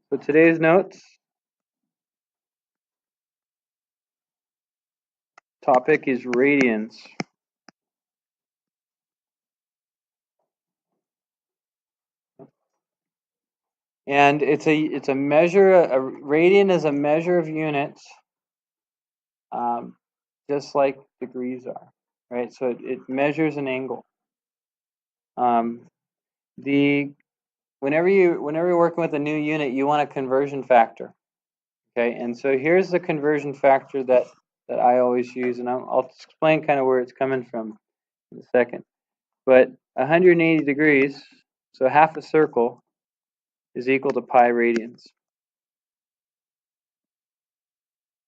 So today's notes, topic is radians. And it's a measure, a radian is a measure of units, just like degrees are, right? So it measures an angle. Whenever you're working with a new unit, you want a conversion factor. Okay, and so here's the conversion factor that I always use, and I'll explain kind of where it's coming from in a second. But 180 degrees, so half a circle, is equal to pi radians.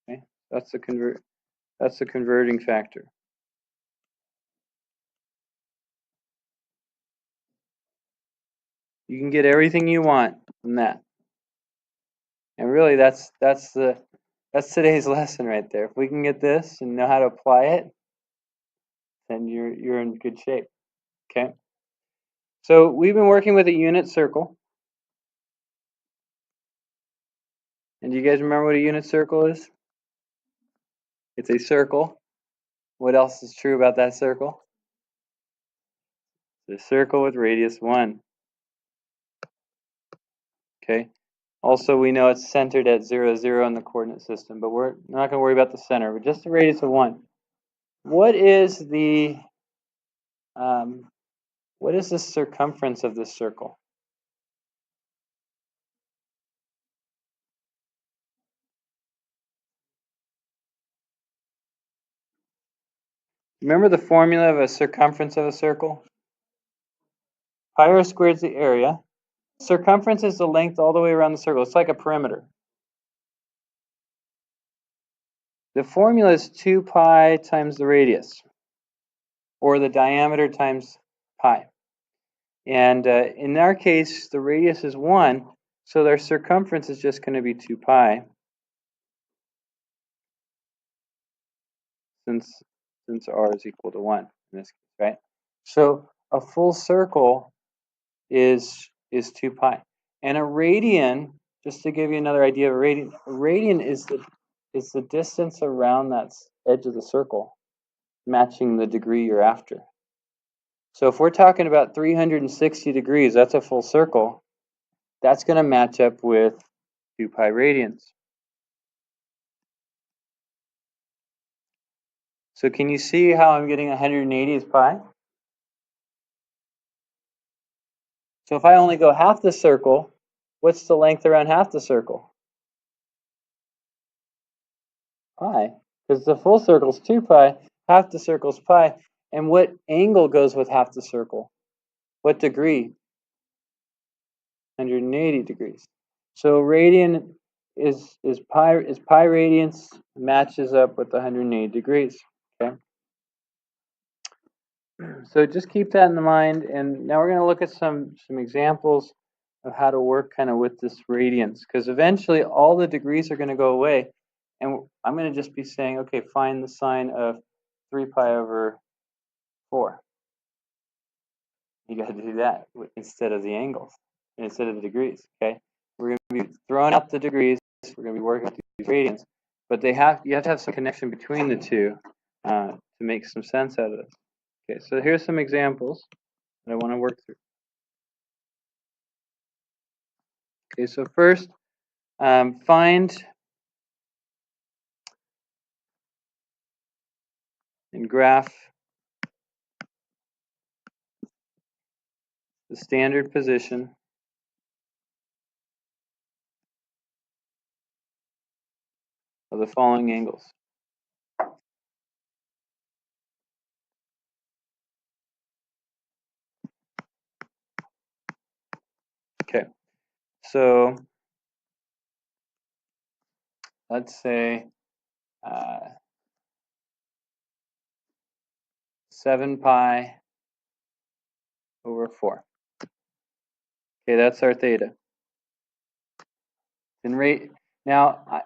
Okay, that's the converting factor. You can get everything you want from that, and really that's today's lesson right there. If we can get this and know how to apply it, then you're in good shape. Okay. So we've been working with a unit circle. And do you guys remember what a unit circle is? It's a circle. What else is true about that circle? It's a circle with radius 1. Okay. Also, we know it's centered at 0, 0 in the coordinate system, but we're not going to worry about the center. But just the radius of 1. What is the circumference of this circle? Remember the formula of a circumference of a circle? Pi r squared is the area. Circumference is the length all the way around the circle. It's like a perimeter. The formula is 2 pi times the radius, or the diameter times pi. And in our case, the radius is 1, so their circumference is just going to be 2 pi, since r is equal to 1 in this case, right? So a full circle is 2 pi. And a radian, just to give you another idea of a radian is the distance around that edge of the circle, matching the degree you're after. So if we're talking about 360 degrees, that's a full circle. That's going to match up with 2 pi radians. So can you see how I'm getting 180 as pi? So if I only go half the circle, what's the length around half the circle? Pi. Because the full circle is 2 pi, half the circle is pi. And what angle goes with half the circle? What degree? 180 degrees. So radian is pi radians, matches up with 180 degrees. Okay. So just keep that in mind, and now we're going to look at some examples of how to work kind of with this radians, because eventually all the degrees are going to go away, and I'm going to just be saying, okay, find the sine of 3 pi over 4. You got to do that instead of the angles, instead of the degrees. Okay, we're going to be throwing out the degrees. We're going to be working with these radians, but you have to have some connection between the two to make some sense out of this. Okay, so here's some examples that I want to work through. Okay, so first, find and graph the standard position of the following angles. Okay, so let's say 7 pi over 4. Okay, that's our theta. And now,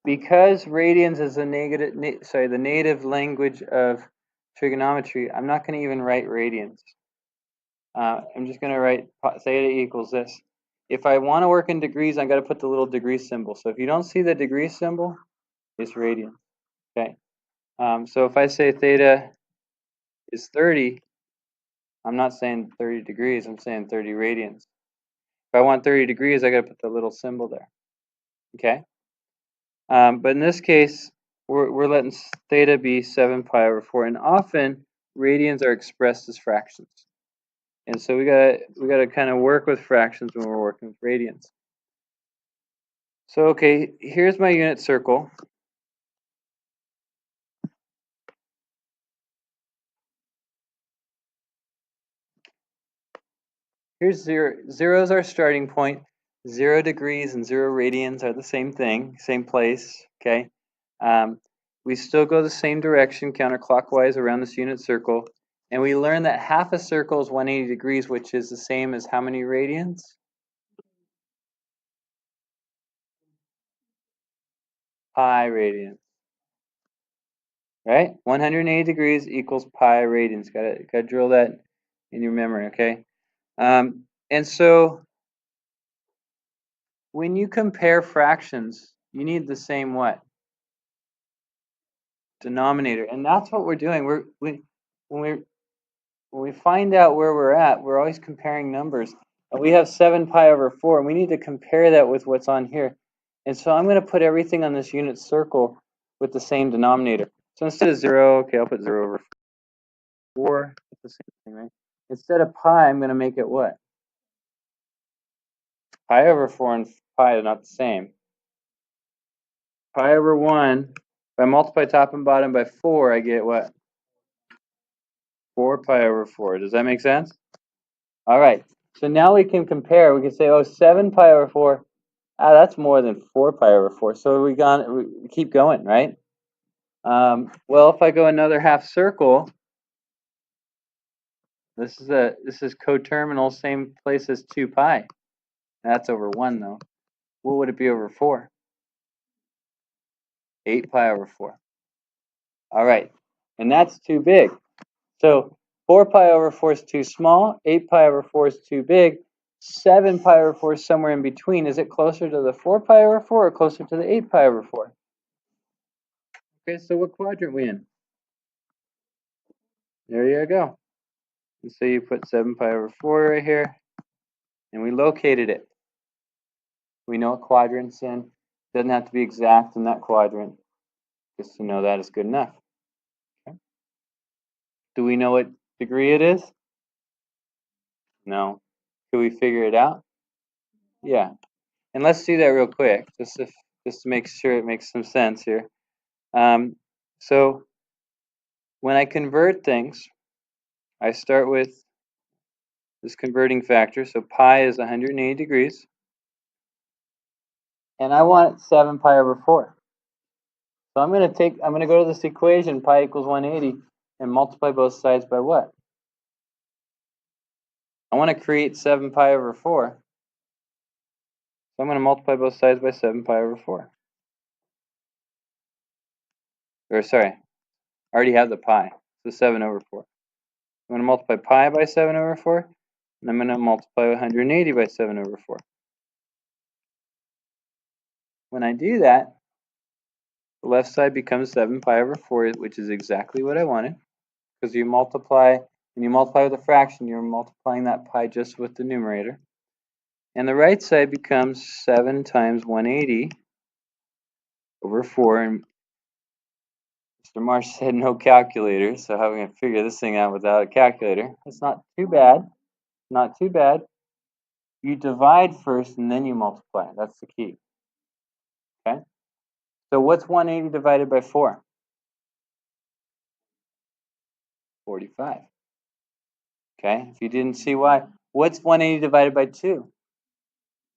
because radians is the native language of trigonometry, I'm not going to even write radians. I'm just going to write theta equals this. if I want to work in degrees, I got to put the little degree symbol. So if you don't see the degree symbol, it's radians. Okay. So if I say theta is 30, I'm not saying 30 degrees. I'm saying 30 radians. If I want 30 degrees, I got to put the little symbol there. Okay. But in this case, we're letting theta be 7 pi over 4, and often radians are expressed as fractions. And so we gotta kind of work with fractions when we're working with radians. So okay, here's my unit circle. Here's 0. 0 is our starting point. 0 degrees and 0 radians are the same thing, same place. Okay. We still go the same direction counterclockwise around this unit circle. And we learn that half a circle is 180 degrees, which is the same as how many radians? Pi radians. Right? 180 degrees equals pi radians. Gotta drill that in your memory, okay? And so when you compare fractions, you need the same what? Denominator. And that's what we're doing. When we find out where we're at, we're always comparing numbers. And we have 7 pi over 4, and we need to compare that with what's on here. And so I'm going to put everything on this unit circle with the same denominator. So instead of 0, okay, I'll put 0 over 4. It's the same thing, right? Instead of pi, I'm going to make it what? Pi over 4 and pi are not the same. Pi over 1, if I multiply top and bottom by 4, I get what? 4 pi over 4. Does that make sense? All right. So now we can compare. We can say, oh, 7 pi over 4. That's more than 4 pi over 4. So we keep going, right? Well, if I go another half circle, this is coterminal, same place as 2 pi. That's over 1, though. What would it be over 4? 8 pi over 4. All right. And that's too big. So 4 pi over 4 is too small. 8 pi over 4 is too big. 7 pi over 4 is somewhere in between. Is it closer to the 4 pi over 4 or closer to the 8 pi over 4? Okay, so what quadrant we in? There you go. And so you put 7 pi over 4 right here, and we located it. We know what quadrant's in. Doesn't have to be exact in that quadrant. Just to know that is good enough. Okay. Do we know what degree it is? No. Can we figure it out? Yeah. And let's do that real quick, just to make sure it makes some sense here. So when I convert things, I start with this converting factor. So pi is 180 degrees. And I want 7 pi over 4. So I'm going to go to this equation, pi equals 180, and multiply both sides by what? I want to create 7 pi over 4. So I'm going to multiply both sides by 7 pi over 4. Or sorry, I already have the pi, so 7 over 4. I'm going to multiply pi by 7 over 4, and I'm going to multiply 180 by 7 over 4. When I do that, the left side becomes 7 pi over 4, which is exactly what I wanted. Because when you multiply with a fraction, you're multiplying that pi just with the numerator. And the right side becomes 7 times 180 over 4. And Mr. Marsh said no calculator, so how are we going to figure this thing out without a calculator? It's not too bad. Not too bad. You divide first and then you multiply. That's the key. Okay? So what's 180 divided by 4? 45. Okay? If you didn't see why, what's 180 divided by 2?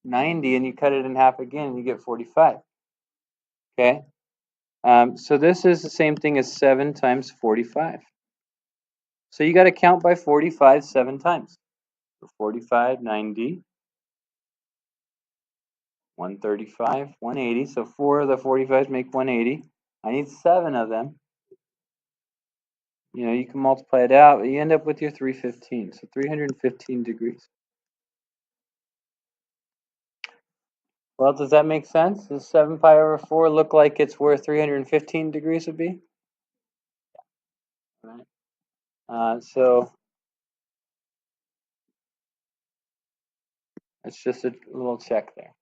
90, and you cut it in half again and you get 45. Okay? So this is the same thing as 7 times 45. So you got to count by 45 7 times. So 45, 90, 135, 180. So 4 of the 45s make 180. I need 7 of them. You know, you can multiply it out, but you end up with your 315. So 315 degrees. Well, does that make sense? Does 7 pi over 4 look like it's where 315 degrees would be? Right. So it's just a little check there.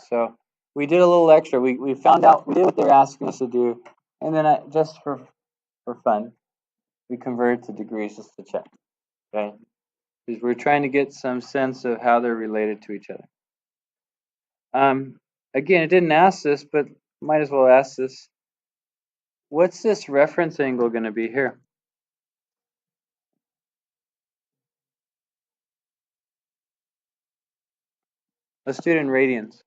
So we did a little extra. We found out, we did what they're asking us to do, and then just for fun, we converted to degrees just to check. Okay, because we're trying to get some sense of how they're related to each other. Again, it didn't ask this, but might as well ask this. What's this reference angle going to be here? Let's do it in radians.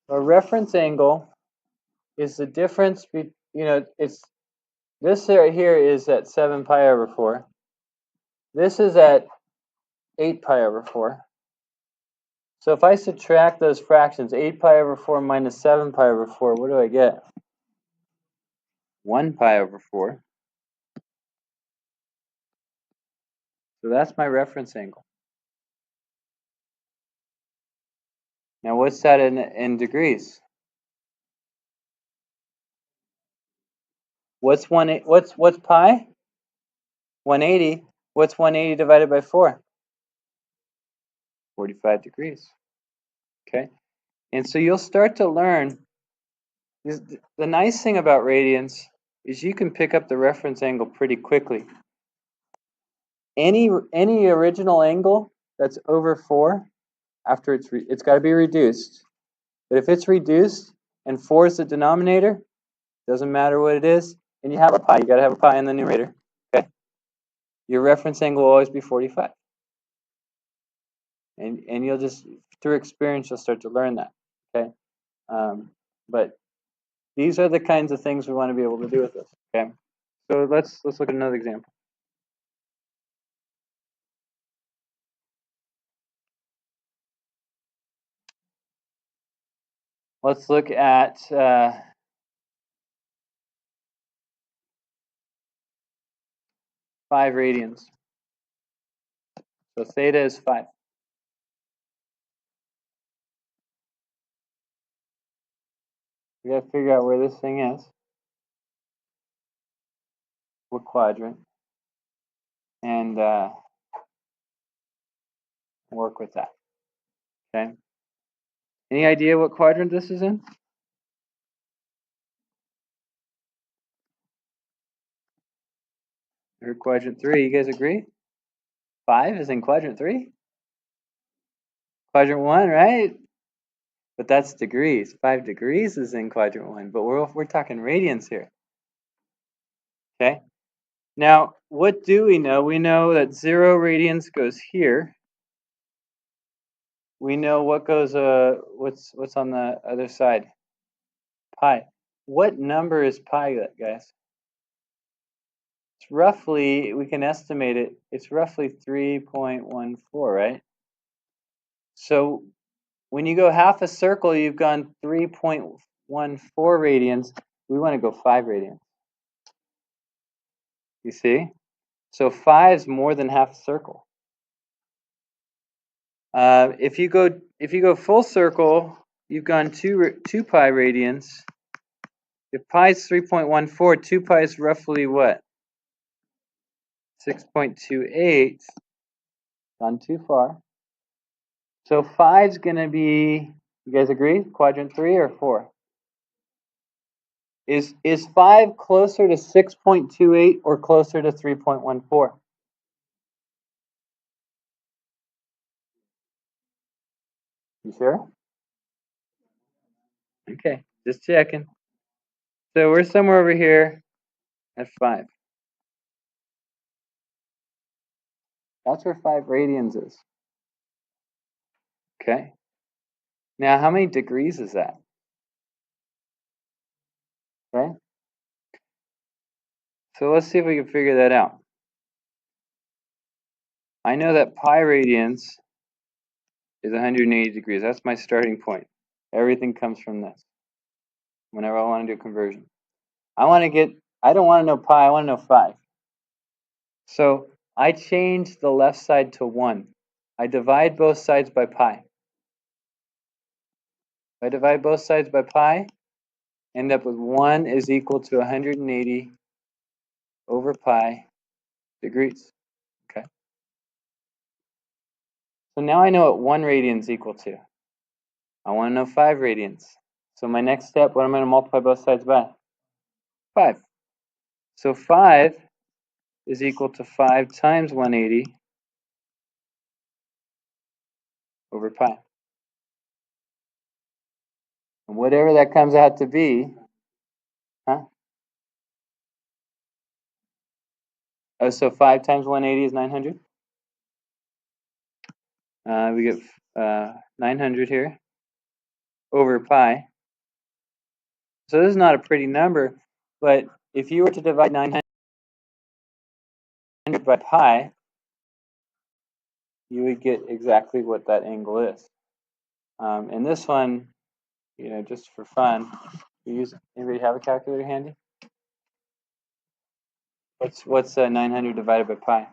A reference angle is the difference between, it's this right here is at 7 pi over 4. This is at 8 pi over 4. So if I subtract those fractions, 8 pi over 4 minus 7 pi over 4, what do I get? 1 pi over 4. So that's my reference angle. Now what's that in degrees? What's pi? 180. What's 180 divided by 4? 45 degrees. Okay? And so you'll start to learn, the nice thing about radians is you can pick up the reference angle pretty quickly. Any original angle that's over 4, after it's got to be reduced. But if it's reduced and 4 is the denominator, doesn't matter what it is, and you have a pi, you got to have a pi in the numerator. Okay, your reference angle will always be 45. And you'll just, through experience, you'll start to learn that. Okay, but these are the kinds of things we want to be able to do with this. Okay, so let's look at another example. Let's look at 5 radians. So theta is 5. We got to figure out where this thing is, what quadrant, and work with that. Okay. Any idea what quadrant this is in? Or quadrant 3. You guys agree? 5 is in quadrant 3? Quadrant 1, right? But that's degrees. 5 degrees is in quadrant 1, but we're talking radians here. Okay. Now, what do we know? We know that 0 radians goes here. We know what goes what's on the other side? Pi. What number is pi, guys? It's roughly, we can estimate it, it's roughly 3.14, right? So when you go half a circle, you've gone 3.14 radians. We want to go 5 radians. You see? So 5 is more than half a circle. If you go full circle, you've gone 2 pi radians. If pi is 3.14, 2 pi is roughly what? 6.28. Gone too far. So 5 is going to be, you guys agree? Quadrant 3 or 4? Is 5 closer to 6.28 or closer to 3.14? You sure? Okay, just checking. So we're somewhere over here at 5. That's where 5 radians is. Okay. Now, how many degrees is that? Okay. So let's see if we can figure that out. I know that pi radians is 180 degrees. That's my starting point. Everything comes from this. Whenever I want to do a conversion, I don't want to know pi, I want to know 5. So I change the left side to 1. I divide both sides by pi. If I divide both sides by pi, end up with 1 is equal to 180 over pi degrees. Okay. So now I know what 1 radian is equal to. I want to know 5 radians. So my next step, what am I going to multiply both sides by? 5. So 5 is equal to 5 times 180 over pi. And whatever that comes out to be, huh? Oh, so 5 times 180 is 900. We get 900 here over pi. So this is not a pretty number, but if you were to divide 900 by pi, you would get exactly what that angle is. And this one, just for fun, anybody have a calculator handy? What's 900 divided by pi?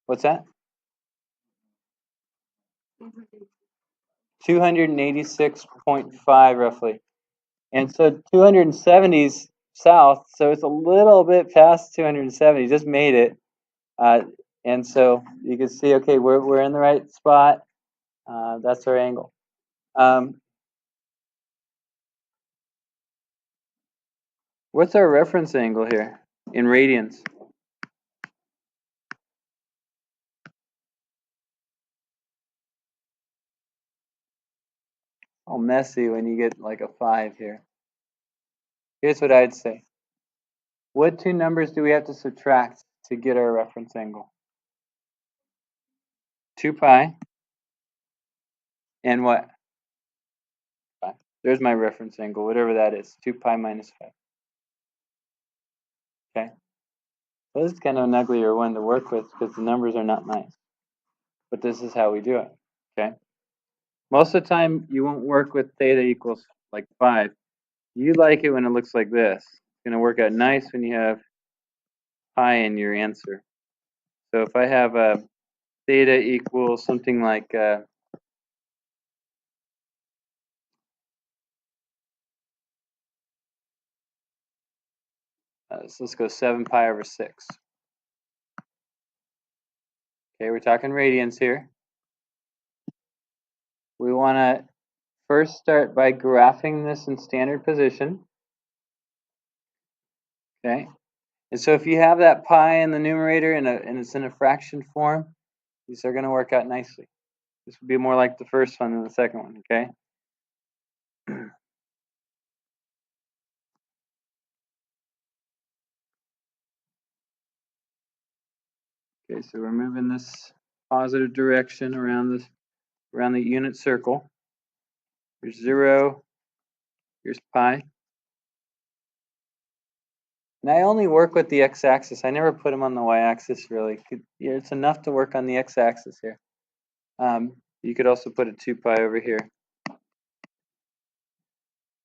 What's that? 286.5 roughly. And so 270 is south, so it's a little bit past 270. Just made it. And so you can see, okay, we're in the right spot. That's our angle. What's our reference angle here in radians? All messy when you get like a 5 here. Here's what I'd say. What two numbers do we have to subtract to get our reference angle? 2 pi and what? 5. There's my reference angle, whatever that is. 2 pi minus 5. Okay. Well, this is kind of an uglier one to work with because the numbers are not nice. But this is how we do it. Okay. Most of the time, you won't work with theta equals like 5. You like it when it looks like this. It's going to work out nice when you have pi in your answer. So if I have a theta equals something like so let's go 7 pi over 6. Okay, we're talking radians here. We want to first start by graphing this in standard position. Okay, and so if you have that pi in the numerator and it's in a fraction form, these are going to work out nicely. This would be more like the first one than the second one, okay? Okay, so we're moving this positive direction around the unit circle. Here's 0, here's pi. And I only work with the x-axis. I never put them on the y-axis, really. It's enough to work on the x-axis here. You could also put a 2 pi over here.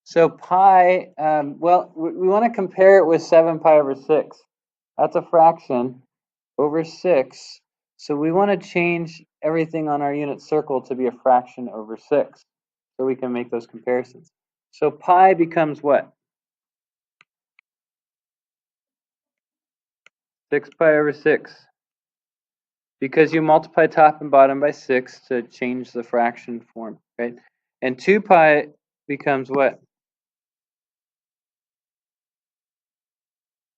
So pi, well, we want to compare it with 7 pi over 6. That's a fraction over 6. So we want to change everything on our unit circle to be a fraction over 6. So we can make those comparisons. So pi becomes what? 6 pi over 6. Because you multiply top and bottom by 6 to change the fraction form, right? And 2 pi becomes what?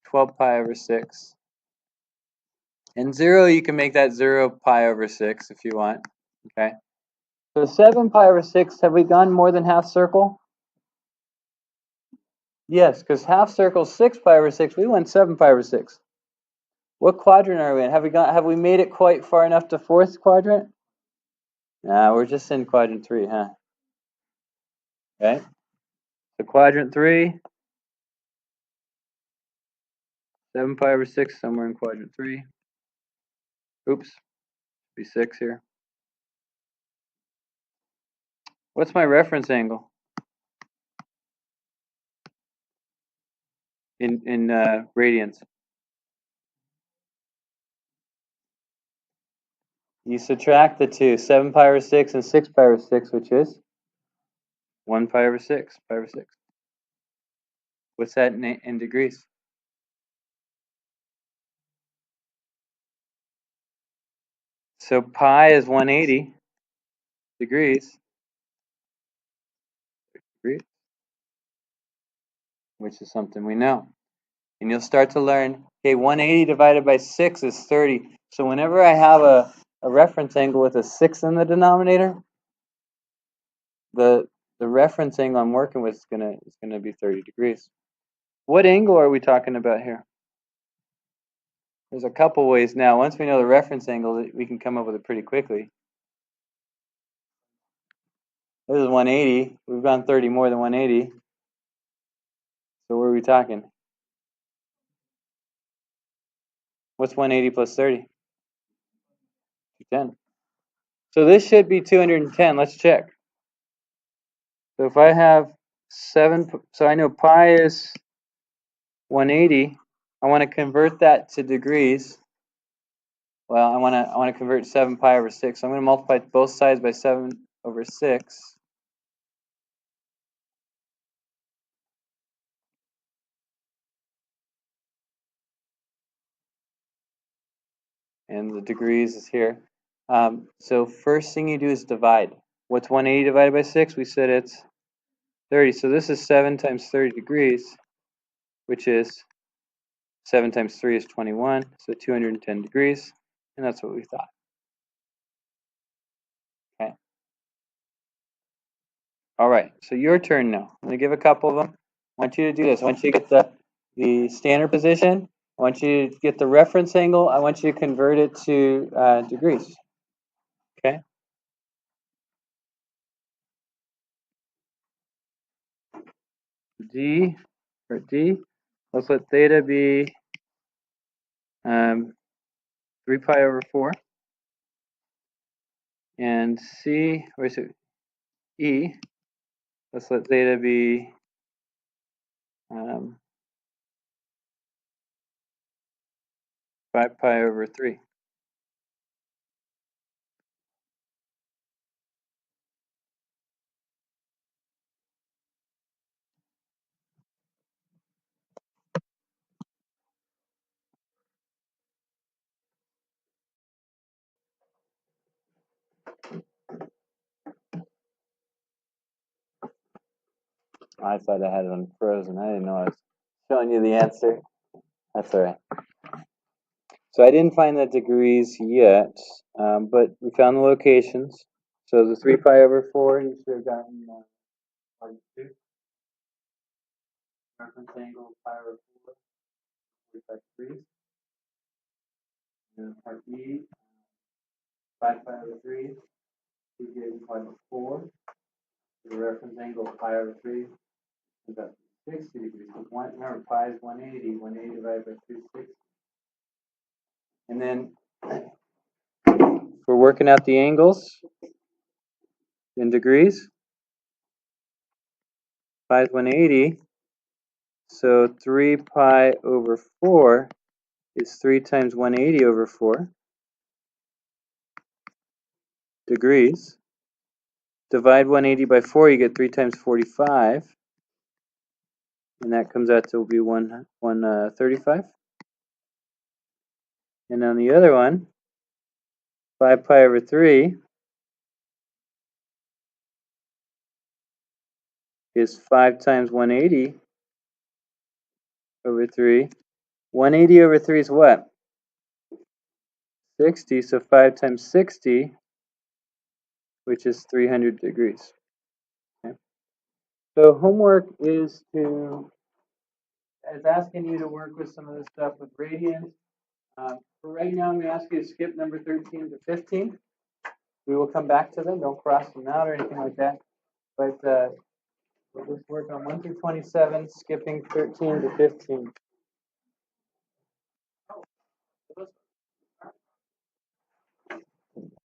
12 pi over 6. And 0, you can make that 0 pi over 6 if you want, okay? So 7 pi over 6, have we gone more than half circle? Yes, because half circle is 6 pi over 6. We went 7 pi over 6. What quadrant are we in? Have we made it quite far enough to fourth quadrant? Nah, we're just in quadrant 3, huh? Okay. So quadrant 3, 7 pi over 6, somewhere in quadrant 3. Oops, be 6 here. What's my reference angle? in radians? You subtract the two, 7 pi over 6 and 6 pi over 6, which is 1 pi over 6, pi over 6. What's that in degrees? So pi is 180 degrees, which is something we know. And you'll start to learn, okay, 180 divided by 6 is 30. So whenever I have a reference angle with a 6 in the denominator, the reference angle I'm working with is gonna be 30 degrees. What angle are we talking about here? There's a couple ways now. Once we know the reference angle, we can come up with it pretty quickly. This is 180. We've gone 30 more than 180. So what are we talking? What's 180 plus 30? 210. So this should be 210. Let's check. So if I have 7, so I know pi is 180. I want to convert that to degrees. Well, I want to convert 7 pi over 6. So I'm going to multiply both sides by 7 over 6. And the degrees is here. So first thing you do is divide. What's 180 divided by 6? We said it's 30. So this is 7 times 30 degrees, which is 7 times 3 is 21, so 210 degrees. And that's what we thought. Okay. All right, so your turn now. I'm going to give a couple of them. I want you to do this. I want you to get the standard position. I want you to get the reference angle. I want you to convert it to degrees. Okay. D, let's let theta be 3 pi over 4. And C, or is it E, let's let theta be 5 pi over 3. I thought I had it unfrozen. I didn't know I was showing you the answer. That's all right. So I didn't find the degrees yet, but we found the locations. So the 3 pi over 4, you should have gotten part 2. Reference angle pi over 4, 45 degrees. And then part E, 5 pi over 3, you get part 4. The reference angle pi over 3 is up 60 degrees. Remember, pi is 180. 180 divided by 3 is 60. And then we're working out the angles in degrees. Pi is 180. So 3 pi over 4 is 3 times 180 over 4 degrees. Divide 180 by 4, you get 3 times 45. And that comes out to be 135. And on the other one, 5 pi over 3 is 5 times 180 over 3. 180 over 3 is what? 60. So 5 times 60, which is 300 degrees. Okay. So homework is asking you to work with some of this stuff with radians. For right now, I'm going to ask you to skip number 13 to 15. We will come back to them. Don't cross them out or anything like that. But we'll just work on 1 through 27, skipping 13 to 15.